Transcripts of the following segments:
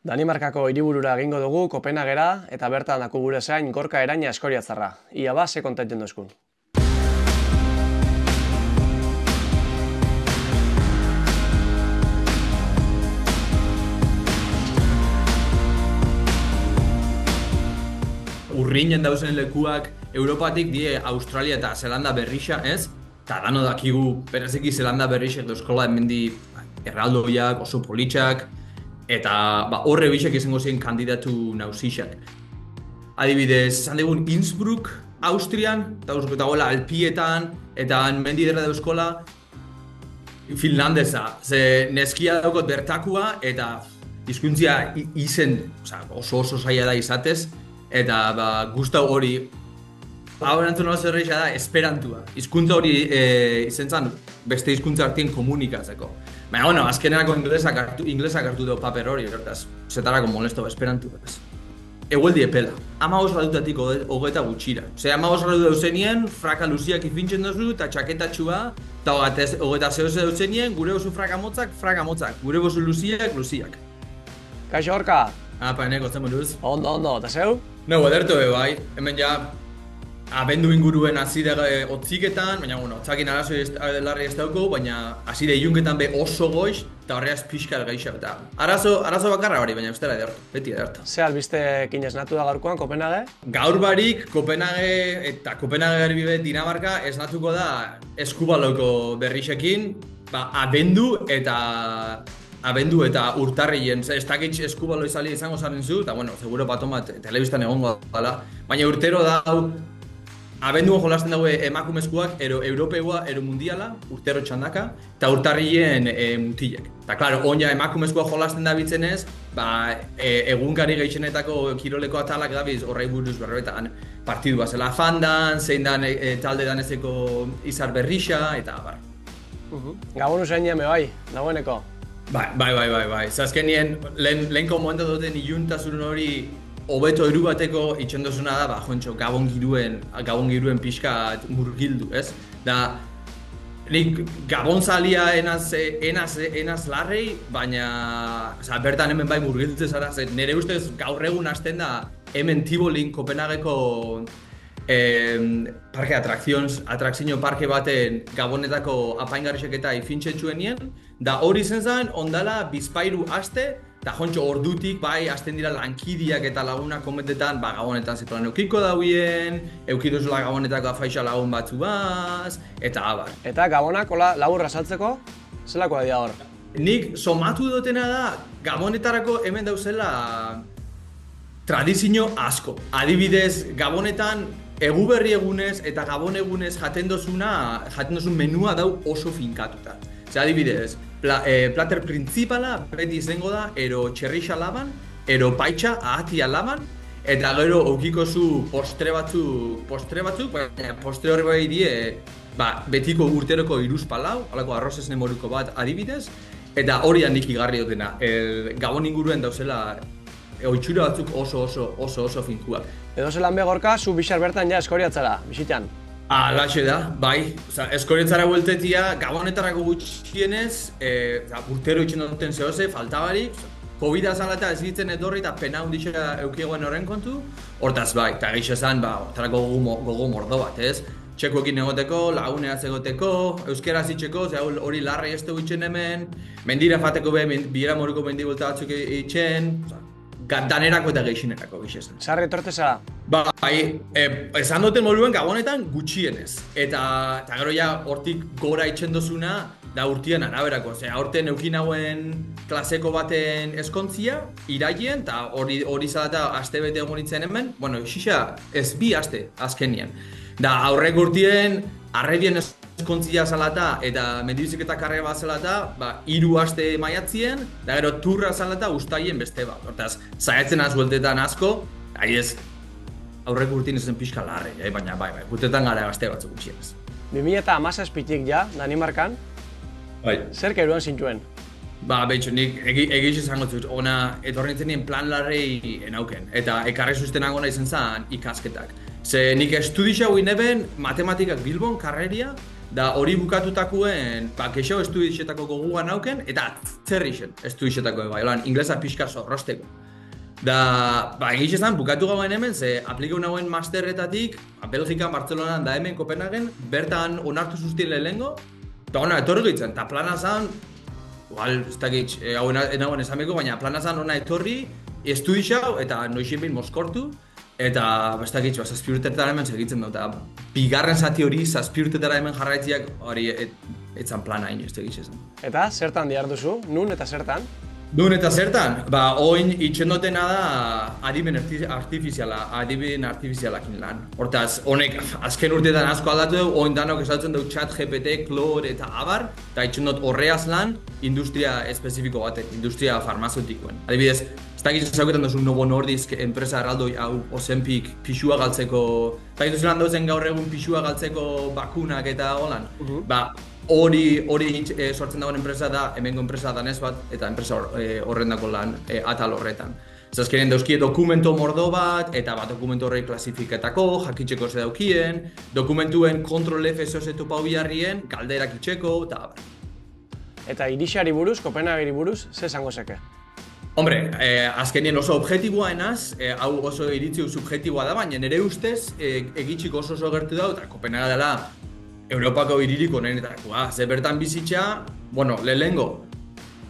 Danimarkako hiriburura egingo dugu Kopenhagera eta bertan dako gure zain Gorka Eraña eskoriatzarra. Ia ba, ze kontaiten dozkun. Urrinen dauzen lekuak Europatik die Australia eta Zelanda berrixa, ez? Eta dano dakigu bereziki Zelanda berrixek dauzkola hemendi erraldoiak, oso politxak, eta horre bisek izango ziren kandidatu nausixak. Adibidez, esan dugun Innsbruck, Austrian, eta gola Alpietan, eta mendi derra dauzkola finlandesa. Ze neskia daukot bertakua, eta hizkuntzia izen oso zaila da izatez, eta gustau hori erantzun hori zerreixa da esperantua. Hizkuntza hori izen zan beste hizkuntza artien komunikatzeko. Baina, bueno, azkenerako inglesak hartu dugu paper hori, hortaz, zetarako molesto esperantua. Egueldi epela, 15 gradutatik hogeita gutxira. Ose, 15 gradu dauzenien, fraka luziak ifintzen dozu, eta txaketatxua, eta hogeita zehose dauzenien, gure oso fraka motzak, gure oso luziak. Kaixo Gorka? Apa, eneko, zen buruz? Ondo, eta zeu? No, ederto bai, hemen ja abendu inguruen azide otziketan, baina, bueno, otzakin arazo larri ez dauko, baina azide ilunketan be oso goiz, eta horreaz pixka gaixa. Eta arazo bakarra hori, baina bestela ederto, beti ederto. Ze albiste esnatu da gaurkoan, Kopenhage? Gaur barik, Kopenhage eta Kopenhage garbibe Dinamarka esnatuko da eskubaloko berrixekin, abendu eta urtarrien, ez dakit eskubalo izali izango zaren zu, eta bueno, seguro baton bat telebistan egongo dala, baina urtero da abenduan jolasten dago emakumezkoak, ero europegoa, ero mundiala, urtero txandaka, eta urtarrien mutilek. Eta klaro, onja emakumezkoa jolasten da bitzenez, egunkari gehixenetako kiroleko atalak dabiz horrei buruz berbetan partidu bazela fandan, zein dan talde danezeko izar berrixa, eta bar. Gabon usainean bai, dagoeneko. Bai. Zazkenien, lehenko momentu duten iluntasun hori hobeto eru bateko itxendozuna da, jontxo, gabon giruen pixka murgildu, ez? Da, nik gabon zalia enaz larrei, baina bertan hemen bai murgiltze zara, nire ustez gaur egun hasten da hemen Tibolin, Kopenhageko parke atrakzio parke baten gabonetako apaingarrisek eta ifintxetxuenien, da hori zen zen, ondala bizpairu aste, eta jontxo ordutik bai hasten dira lankidiak eta lagunak kometetan, gabonetan zituan eukiko dauien, eukiduzula gabonetako afaixa lagun batzu baz, eta abar. Eta gabonak hola laburra saltzeko, zelakoa dira hor? Nik somatu dutena da, gabonetarako hemen dauzela tradizio asko. Adibidez, gabonetan eguberri egunez eta gabon egunez jaten dozun menua dau oso finkatuta. Adibidez, plater principala beti izango da, ero txerrixa laban, ero paitxa ahatia laban, eta gero aukiko zu postre batzuk, baina postre hori bai die betiko urteroko iruz palau, halako arroz esne moruko bat adibidez, eta hori da nik igarri dutena. Gabon inguruen dauzela oitxura batzuk oso finkuak. Edo zelan be Gorka, zu bixar bertan ja eskoriatzara, bisitan? Laxe da, bai. Eskoriatzara bueltetia, gabonetarako gutxienez, urtero itxen duten zehose, faltabarik, COVID-a zalata ez ditzen edorri eta pena hundixera eukiegoen horren kontu, hortaz bai, eta gehiago esan, hortarako gogo mordo bat, ez? Txekoekin egoteko, laguneaz egoteko, euskeraz itxeko, hori larra ez dugu itxen hemen, mendira fateko bira moruko mendibolta batzuk itxen, danerako eta gehixenerako gixezen. Sarri etorte zara? Bai, esan duten moduen gabonetan gutxienez. Eta gero ja hortik gora itxen dozuna da urtien araberako. Horten eukin hauen klaseko baten eskontzia, iraien, eta hori zalata aste bete egon nintzen hemen, bueno, xixa ez bi aste azkenien. Da aurrek urtien, arrebien eskontzia zalata eta mendibiziketa karrera bat zalata, 3 aste maiatzien, da gero turra zalata ustaien beste bat. Hortaz, zaiatzen azueltetan asko, ez aurrek urtien ezen pixka larre, baina bai, gutetan gara gazte batzuk gutxienez. 2017tik ja, Danimarkan, zer keruan zintuen? Behitxo, nik egiz izango zut, ona etorri nintzen plan larrei enauken, eta ekarri sustenango nahi zen ikasketak. Ze nik estudixa guen eben matematikak Bilbon, karreria, da hori bukatutakuen, keixo estu ixetako goguan nauken, eta atzerrixen estu ixetako bai, inglesa pixka zorrosteko. Da, egiz esan, bukatu gauen hemen, ze aplikeu nagoen masterretatik, Belgikan, Bartzelonan, da hemen Kopenhagen, bertan onartu zuztien lehenengo, eta ona, etorri gitzen, eta plana zan, igual, ez dakit, hau enagoen esameko, baina plana zan ona etorri, estu ixau, eta noixin behin moskortu, eta, ez dakit, zazpi urtetara hemen segitzen dut, eta bigarren zati hori, zazpi urtetara hemen jarraitziak, hori, etzan plana hain, ez dakit esan. Eta, zertan dihar duzu? Nun eta zertan? Nun eta zertan? Oin itxendotena da adimen artifizialakin lan. Hortaz, honek azken urteetan asko aldatu dugu, oin danok esaltzen dugu chat, GPT, Claude eta abar, eta itxendot horreaz lan industria espezifiko batek, industria farmazeutikoen. Adibidez, ez dakit ezagutzen duzu Novo Nordisk enpresa erraldoi hau Ozempic pixua galtzeko, ez dakit lan duzen gaur egun pixua galtzeko bakunak eta holan. Hori sortzen dagoen enpresa da, hemengo enpresa danez bat, eta enpresa horrendako lan atal horretan. Zazkenen dauzkie dokumento mordo bat, eta dokumento horrei klasifiketako, jakitzeko ze daukien, dokumentuen kontrol F zozetu pau biharrien, galderak itxeko, eta abar. Eta irixari buruz, Kopenhageri buruz, ze esango zeke? Hombre, azkenien oso objektiboa enaz, hau oso iritzi subjektiboa da, baina nire ustez egitxik oso gertu da, eta Kopenhaga dela Europako hiririk honenetakoa. Ze bertan bizitza, lehenengo,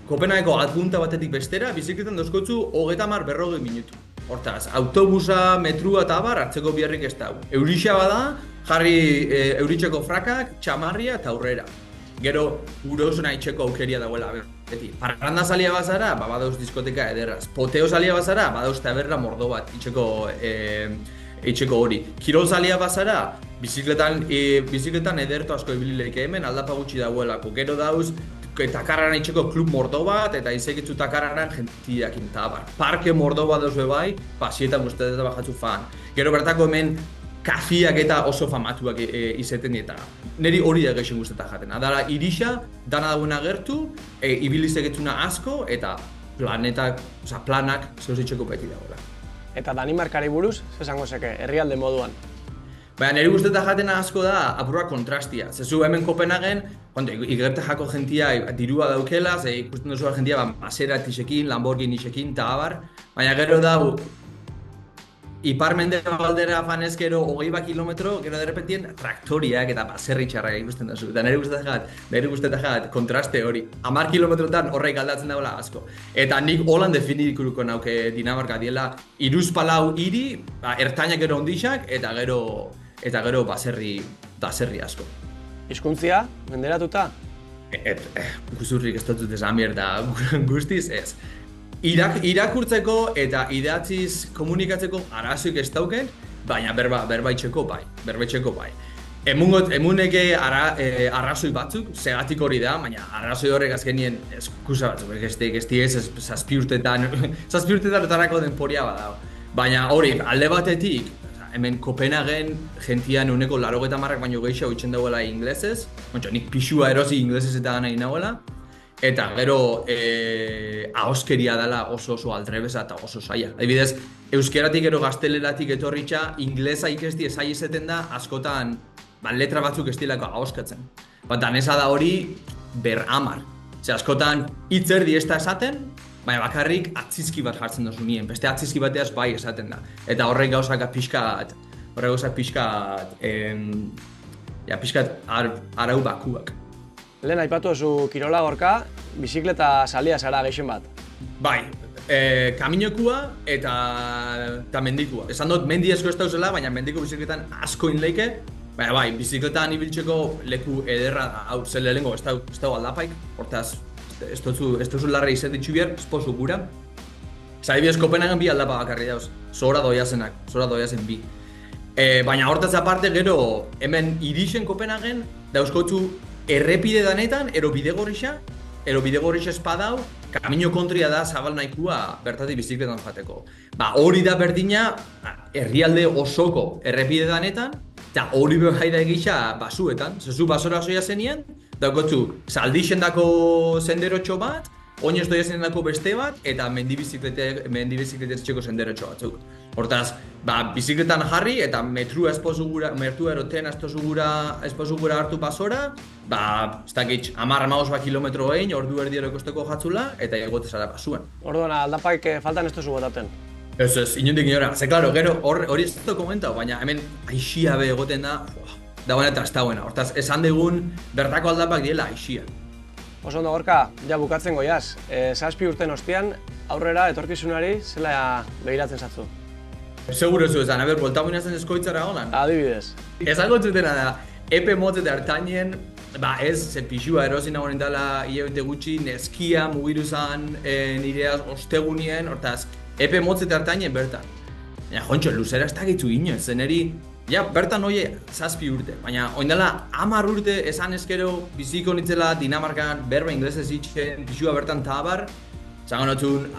Kopenhageko atpunta batetik bestera, bizikletan dauzkotzu 30-40 minutu. Hortaz, autobusa, metrua eta abar hartzeko biharrik ez dago. Eurixa bada, jarri euritxeko frakak, txamarria eta aurrera. Gero, gure oso nahi txeko aukeria dagoela beti. Parranda salia bazara, badauz diskoteka ederraz. Poteo salia bazara, badauz taberna mordo bat itxeko hori. Kirol salia bazara, bizikletan ederto asko ibilileike hemen aldapa gutxi dagoelako. Gero dauz, takarran itxeko klub mordo bat, eta izekitzu takarran jentiakin tabar. Parke mordo bat dauz bai, pasietan guztetan eta bajatzu fan. Gero bertako hemen kafiak eta oso famatuak izeten eta niri hori da geixen guztetan jaten. Adara, irixa, dana dagoen agertu, ibilizeketuna asko, eta planak zeuzitxeko beti dagoela. Eta Danimarkari buruz, esango zeke, herrialde moduan? Baina niri guztetan jatena asko da apurra kontrastia. Zezu hemen Kopenhagen, igerte jako jentia dirua daukela, ze ikusten duzu jentia Maseratisekin, Lamborghinisekin eta abar, baina gero dau ipar-mende baldera fanezkero 20 kilometro, gero derrepentien traktoriak eta baserri txarrak ikusten duzu. Eta nire guztetan jat kontraste hori. 10 kilometrotan horreik aldatzen dagoela asko. Eta nik holan definikuruko nauke Dinamarka diela hiruzpalau hiri, ertainak gero ondixak, eta gero baserri asko. Hizkuntzia, menderatuta? Guzurrik ez dut esan mierda guztiz ez. Irakurtzeko eta idatziz komunikatzeko arazoik ez dauken, baina berbaitxeko bai. Emuneke arrazoi batzuk, segatik hori da, baina arrazoi horrek azkenien eskusa batzuk, ez zazpi urtetan otarako denporia badao. Baina hori, alde batetik, hemen Kopenhagen gentian euneko 80 baino gehiago itxen dagoela inglesez, nik pixua erosi inglesez eta gana inagoela, eta gero ahoskeria dela oso aldrebesa eta oso zaila. Adibidez, euskeratik gero gazteleratik etorritxa, inglesa ikesti ezai izeten da askotan letra batzuk estilako ahoskatzen. Danesa da hori berhamar. Askotan hitzerdi ez da esaten, baina bakarrik atzizki bat jartzen duzu nien, beste atzizki bateaz bai esaten da. Eta horrek gauzak pixkat arau bakuak. Lehen aipatu duzu kirola Gorka, bizikleta salia zara gehien bat. Bai, kaminokua eta mendikua. Esan dut mendi asko ez dauzela, baina mendiko bizikletan asko inleike. Baina bai, bizikletan ibiltzeko leku ederra hau zen lehenengo ez dago aldapaik. Hortaz, ez duzu larra izan ditzu behar, esposu gura. Zaibidez Kopenhagen bi aldapa bakarri dauz, zora doiazen bi. Baina hortaz aparte gero hemen irixen Kopenhagen dauzkotzu errepide danetan, ero bidegorrixa espadau, kamino kontria da zabal nahikua bertatik bizikletan jateko. Hori da berdina herrialde osoko errepide danetan, eta hori behar da egisa basuetan. Zezu basora zoia zenien, daukotzu zaldixen dako zenderotxo bat, oin ez doia zenenako beste bat, eta mendibizikletez txeko senderotxo batzuk. Hortaz, bizikletan jarri eta metrua eroten espozugura hartu pasora, ez dakit, 10-15 kilometro egin, ordu erdi erokosteko jatzula, eta egote zara pasuen. Orduan, aldapaik faltan ez duzu botaten. Ez, inondik inora. Ze, klaro, gero hori ez dut komentau, baina hemen aixia be egoten da, dagoena eta ez dagoena. Hortaz, esan dugun bertako aldapak diela aixia. Oso ondo, Gorka, ja bukatzen goiaz. 7 urten ostian, aurrera etorkizunari zela begiratzen zatzu. Seguro zu esan, bolta muinazen eskoitzara holan. Adibidez. Ezagotzutena da, epe motzet hartanien, ez, pixua erosin nagoen dela hilabete gutxi, neskia mugiru zan nireaz ostegunien, hortaz, epe motzet hartanien bertan. Baina, jontxo, luzera ez dakitzu inoz, zeneri, bertan oie 7 urte, baina oindela 10 urte esan eskero biziko nitzela Dinamarkan, berba inglesez itxen, pixua bertan tabar, zango notzun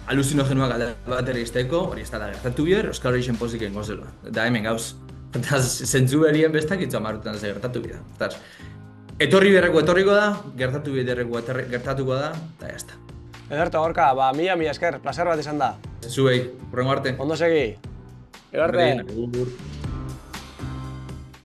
aluzinogenoak alde bat izteko, hori ez da gertatu bier, Euskal Horixen pozik egin gozela. Da hemen gauz. Zentzu berien bestak itzu 10 urtean ze gertatu bida. Etorri berreko etorriko da, gertatu biderreko gertatuko da, eta jazta. Ederto, Gorka, mila esker, placer bat izan da. Zuei, hurrengo arte. Ondo segi. Gero arte.